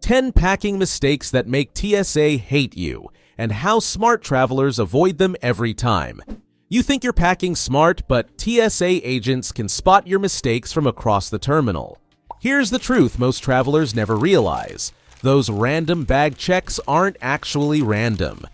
10 packing mistakes that make TSA hate you, and how smart travelers avoid them every time. You think you're packing smart, but TSA agents can spot your mistakes from across the terminal. Here's the truth most travelers never realize. Those random bag checks aren't actually random.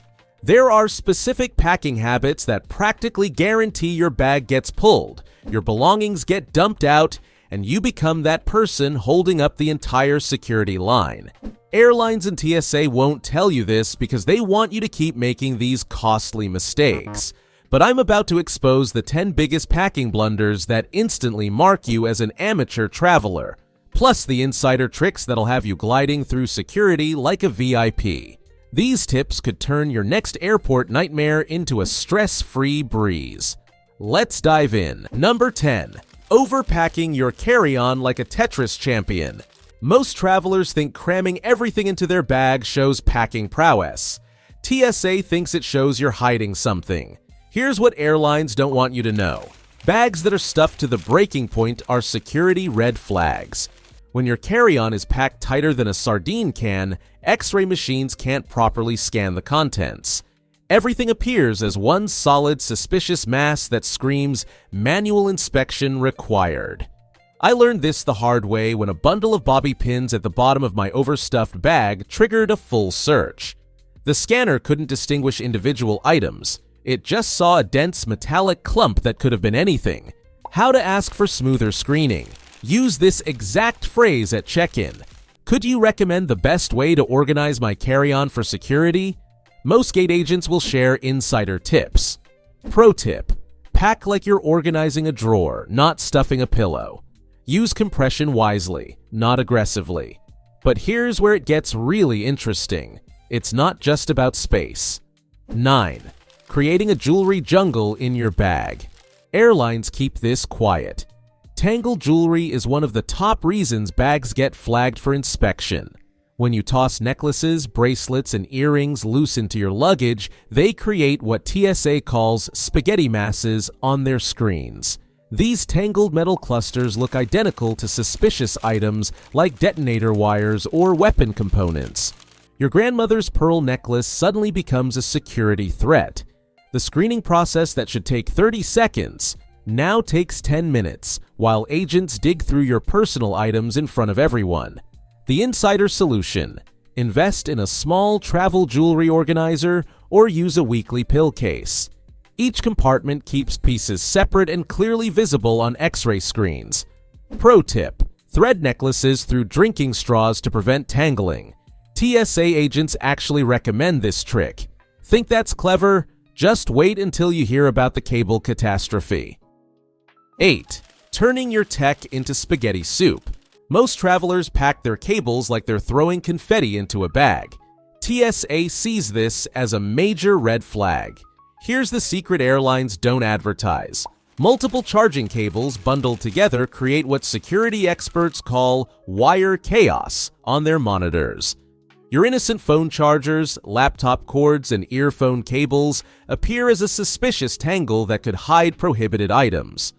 There are specific packing habits that practically guarantee your bag gets pulled, your belongings get dumped out, and you become that person holding up the entire security line. Airlines and TSA won't tell you this because they want you to keep making these costly mistakes. But I'm about to expose the 10 biggest packing blunders that instantly mark you as an amateur traveler, plus the insider tricks that'll have you gliding through security like a VIP. These tips could turn your next airport nightmare into a stress-free breeze. Let's dive in. Number 10. Overpacking your carry-on like a Tetris champion. Most travelers think cramming everything into their bag shows packing prowess. TSA thinks it shows you're hiding something. Here's what airlines don't want you to know. Bags that are stuffed to the breaking point are security red flags. When your carry-on is packed tighter than a sardine can, X-ray machines can't properly scan the contents. Everything appears as one solid, suspicious mass that screams, "Manual inspection required." I learned this the hard way when a bundle of bobby pins at the bottom of my overstuffed bag triggered a full search. The scanner couldn't distinguish individual items. It just saw a dense metallic clump that could have been anything. How to ask for smoother screening. Use this exact phrase at check-in. Could you recommend the best way to organize my carry-on for security? Most gate agents will share insider tips. Pro tip: pack like you're organizing a drawer, not stuffing a pillow. Use compression wisely, not aggressively. But here's where it gets really interesting. It's not just about space. 9. Creating a jewelry jungle in your bag. Airlines keep this quiet. Tangled jewelry is one of the top reasons bags get flagged for inspection. When you toss necklaces, bracelets, and earrings loose into your luggage, they create what TSA calls spaghetti masses on their screens. These tangled metal clusters look identical to suspicious items like detonator wires or weapon components. Your grandmother's pearl necklace suddenly becomes a security threat. The screening process that should take 30 seconds now takes 10 minutes, while agents dig through your personal items in front of everyone. The insider solution: invest in a small travel jewelry organizer or use a weekly pill case. Each compartment keeps pieces separate and clearly visible on X-ray screens. Pro tip: thread necklaces through drinking straws to prevent tangling. TSA agents actually recommend this trick. Think that's clever? Just wait until you hear about the cable catastrophe. 8. Turning your tech into spaghetti soup. Most travelers pack their cables like they're throwing confetti into a bag. TSA sees this as a major red flag. Here's the secret airlines don't advertise. Multiple charging cables bundled together create what security experts call wire chaos on their monitors. Your innocent phone chargers, laptop cords, and earphone cables appear as a suspicious tangle that could hide prohibited items.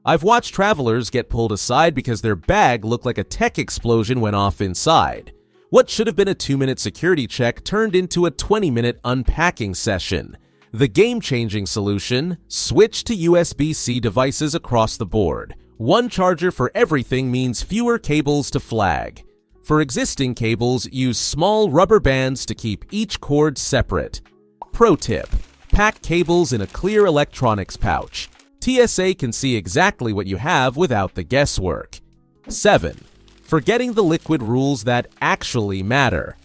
I've watched travelers get pulled aside because their bag looked like a tech explosion went off inside. What should have been a 2-minute security check turned into a 20-minute unpacking session. The game-changing solution: switch to USB-C devices across the board. One charger for everything means fewer cables to flag. For existing cables, use small rubber bands to keep each cord separate. Pro tip: pack cables in a clear electronics pouch. TSA can see exactly what you have without the guesswork. 7. Forgetting the liquid rules that actually matter.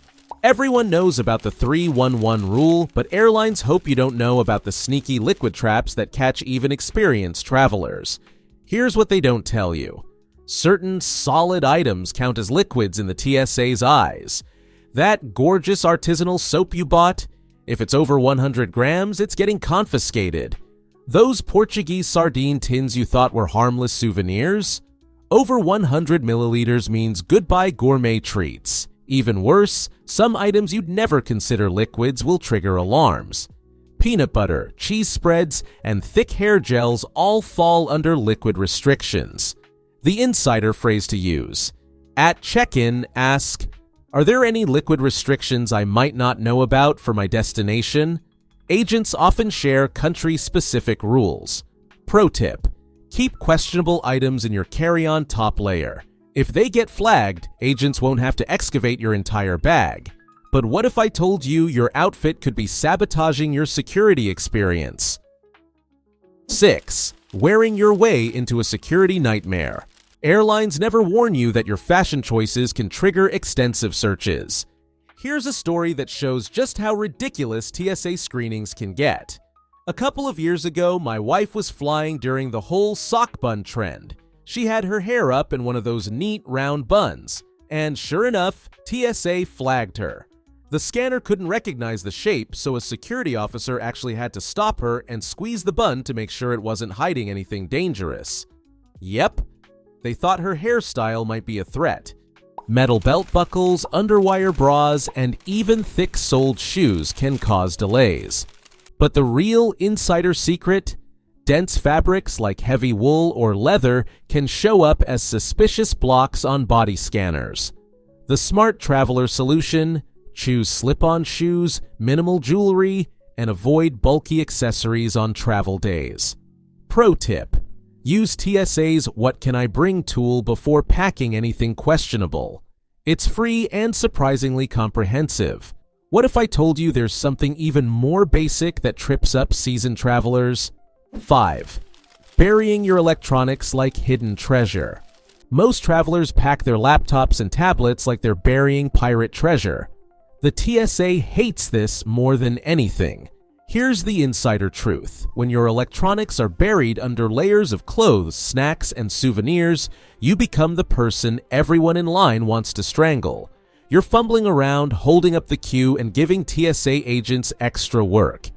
Everyone knows about the 3-1-1 rule, but airlines hope you don't know about the sneaky liquid traps that catch even experienced travelers. Here's what they don't tell you. Certain solid items count as liquids in the TSA's eyes. That gorgeous artisanal soap you bought? If it's over 100 grams, it's getting confiscated. Those Portuguese sardine tins you thought were harmless souvenirs? Over 100 milliliters means goodbye gourmet treats. Even worse, some items you'd never consider liquids will trigger alarms. Peanut butter, cheese spreads, and thick hair gels all fall under liquid restrictions. The insider phrase to use: at check-in, ask, Are there any liquid restrictions I might not know about for my destination? Agents often share country-specific rules. Pro tip: keep questionable items in your carry-on top layer. If they get flagged, agents won't have to excavate your entire bag. But what if I told you your outfit could be sabotaging your security experience? 6. Wearing your way into a security nightmare. Airlines never warn you that your fashion choices can trigger extensive searches. Here's a story that shows just how ridiculous TSA screenings can get. A couple of years ago, my wife was flying during the whole sock bun trend. She had her hair up in one of those neat round buns, and sure enough, TSA flagged her. The scanner couldn't recognize the shape, so a security officer actually had to stop her and squeeze the bun to make sure it wasn't hiding anything dangerous. Yep, they thought her hairstyle might be a threat. Metal belt buckles, underwire bras, and even thick-soled shoes can cause delays. But the real insider secret? Dense fabrics like heavy wool or leather can show up as suspicious blocks on body scanners. The smart traveler solution: choose slip-on shoes, minimal jewelry, and avoid bulky accessories on travel days. Pro tip: use TSA's What Can I Bring tool before packing anything questionable. It's free and surprisingly comprehensive. What if I told you there's something even more basic that trips up seasoned travelers? 5. Burying your electronics like hidden treasure. Most travelers pack their laptops and tablets like they're burying pirate treasure. The TSA hates this more than anything. Here's the insider truth: when your electronics are buried under layers of clothes, snacks, and souvenirs, you become the person everyone in line wants to strangle. You're fumbling around, holding up the queue, and giving TSA agents extra work.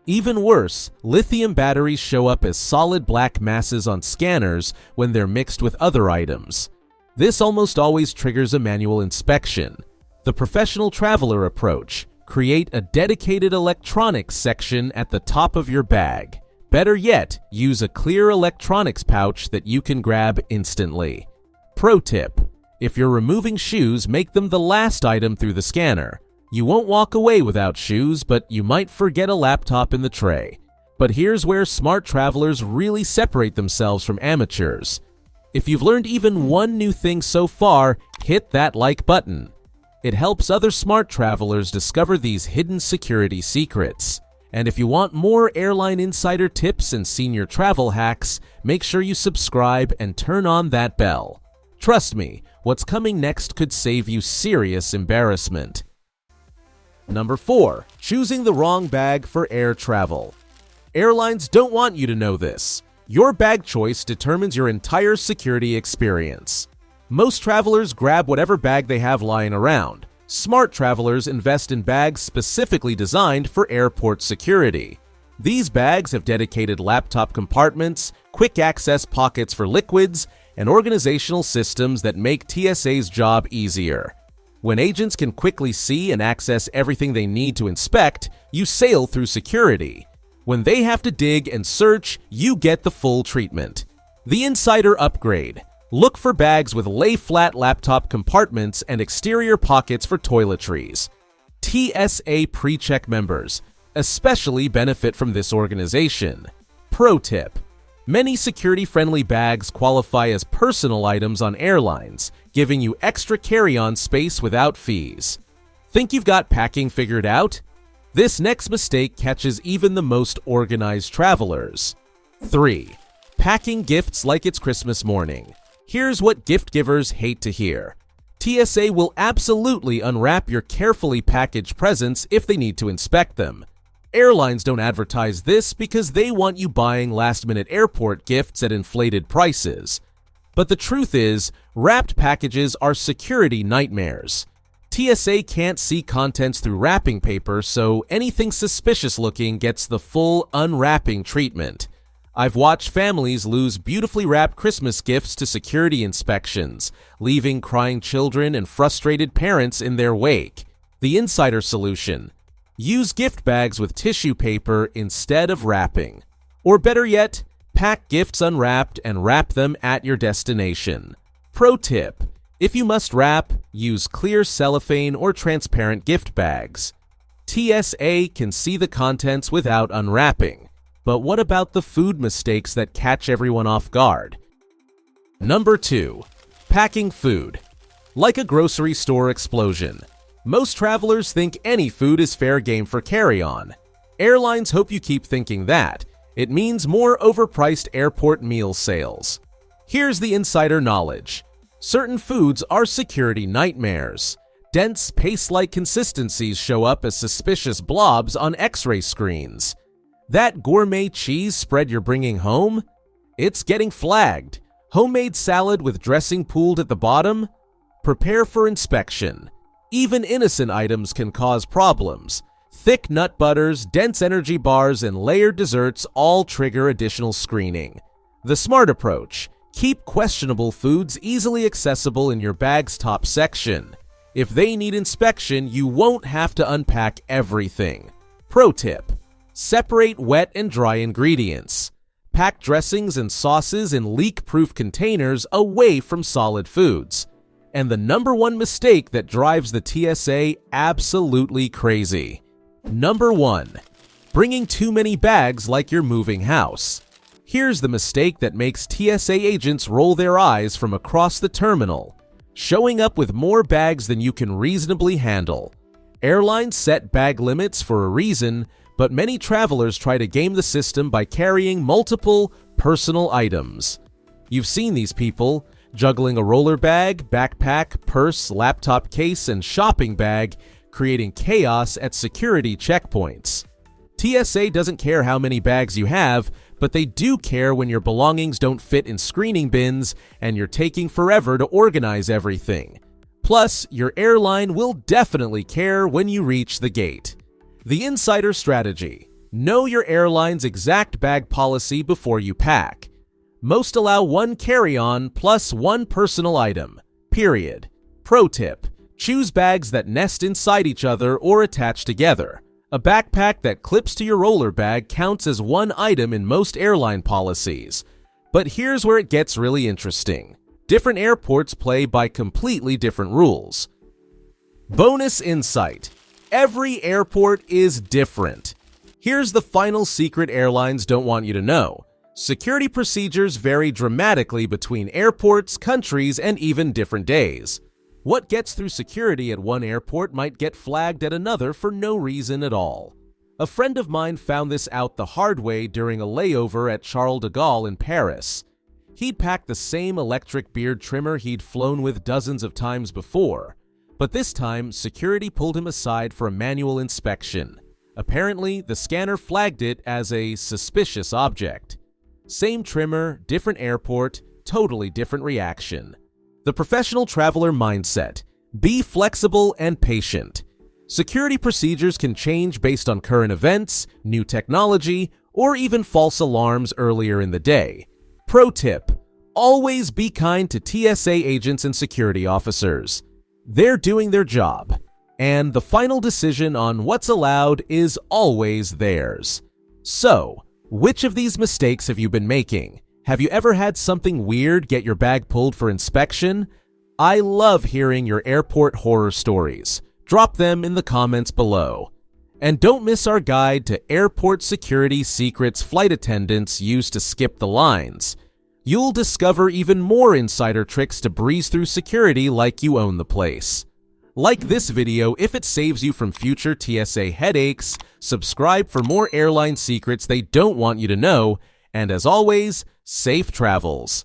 Even worse, lithium batteries show up as solid black masses on scanners when they're mixed with other items. This almost always triggers a manual inspection. The professional traveler approach: create a dedicated electronics section at the top of your bag. Better yet, use a clear electronics pouch that you can grab instantly. Pro tip: if you're removing shoes, make them the last item through the scanner. You won't walk away without shoes, but you might forget a laptop in the tray. But here's where smart travelers really separate themselves from amateurs. If you've learned even one new thing so far, hit that like button. It helps other smart travelers discover these hidden security secrets. And if you want more airline insider tips and senior travel hacks, make sure you subscribe and turn on that bell. Trust me, what's coming next could save you serious embarrassment. Number 4. Choosing the wrong bag for air travel. Airlines don't want you to know this. Your bag choice determines your entire security experience. Most travelers grab whatever bag they have lying around. Smart travelers invest in bags specifically designed for airport security. These bags have dedicated laptop compartments, quick access pockets for liquids, and organizational systems that make TSA's job easier. When agents can quickly see and access everything they need to inspect, you sail through security. When they have to dig and search, you get the full treatment. The insider upgrade: look for bags with lay-flat laptop compartments and exterior pockets for toiletries. TSA PreCheck members especially benefit from this organization. Pro tip: many security-friendly bags qualify as personal items on airlines, giving you extra carry-on space without fees. Think you've got packing figured out? This next mistake catches even the most organized travelers. 3. Packing gifts like it's Christmas morning. Here's what gift givers hate to hear. TSA will absolutely unwrap your carefully packaged presents if they need to inspect them. Airlines don't advertise this because they want you buying last-minute airport gifts at inflated prices. But the truth is, wrapped packages are security nightmares. TSA can't see contents through wrapping paper, so anything suspicious-looking gets the full unwrapping treatment. I've watched families lose beautifully wrapped Christmas gifts to security inspections, leaving crying children and frustrated parents in their wake. The insider solution: use gift bags with tissue paper instead of wrapping. Or better yet, pack gifts unwrapped and wrap them at your destination. Pro tip: If you must wrap, use clear cellophane or transparent gift bags. TSA can see the contents without unwrapping. But what about the food mistakes that catch everyone off guard? Number 2. Packing food. Like a grocery store explosion. Most travelers think any food is fair game for carry-on. Airlines hope you keep thinking that. It means more overpriced airport meal sales. Here's the insider knowledge. Certain foods are security nightmares. Dense, paste-like consistencies show up as suspicious blobs on X-ray screens. That gourmet cheese spread you're bringing home? It's getting flagged. Homemade salad with dressing pooled at the bottom? Prepare for inspection. Even innocent items can cause problems. Thick nut butters, dense energy bars, and layered desserts all trigger additional screening. The smart approach: keep questionable foods easily accessible in your bag's top section. If they need inspection, you won't have to unpack everything. Pro tip: separate wet and dry ingredients. Pack dressings and sauces in leak-proof containers away from solid foods. And the number one mistake that drives the TSA absolutely crazy. Number 1. Bringing too many bags like you're moving house. Here's the mistake that makes TSA agents roll their eyes from across the terminal. Showing up with more bags than you can reasonably handle. Airlines set bag limits for a reason, but many travelers try to game the system by carrying multiple personal items. You've seen these people juggling a roller bag, backpack, purse, laptop case, and shopping bag, creating chaos at security checkpoints. TSA doesn't care how many bags you have, but they do care when your belongings don't fit in screening bins and you're taking forever to organize everything. Plus, your airline will definitely care when you reach the gate. The insider strategy: know your airline's exact bag policy before you pack. Most allow one carry-on plus one personal item, period. Pro tip: choose bags that nest inside each other or attach together. A backpack that clips to your roller bag counts as one item in most airline policies. But here's where it gets really interesting. Different airports play by completely different rules. Bonus insight: every airport is different. Here's the final secret airlines don't want you to know. Security procedures vary dramatically between airports, countries, and even different days. What gets through security at one airport might get flagged at another for no reason at all. A friend of mine found this out the hard way during a layover at Charles de Gaulle in Paris. He'd packed the same electric beard trimmer he'd flown with dozens of times before, but this time security pulled him aside for a manual inspection. Apparently, the scanner flagged it as a suspicious object. Same trimmer, different airport, totally different reaction. The professional traveler mindset: be flexible and patient. Security procedures can change based on current events, new technology, or even false alarms earlier in the day. Pro tip: always be kind to TSA agents and security officers. They're doing their job, and the final decision on what's allowed is always theirs. So, which of these mistakes have you been making? Have you ever had something weird get your bag pulled for inspection? I love hearing your airport horror stories. Drop them in the comments below. And don't miss our guide to airport security secrets flight attendants use to skip the lines. You'll discover even more insider tricks to breeze through security like you own the place. Like this video if it saves you from future TSA headaches, subscribe for more airline secrets they don't want you to know, and as always, safe travels.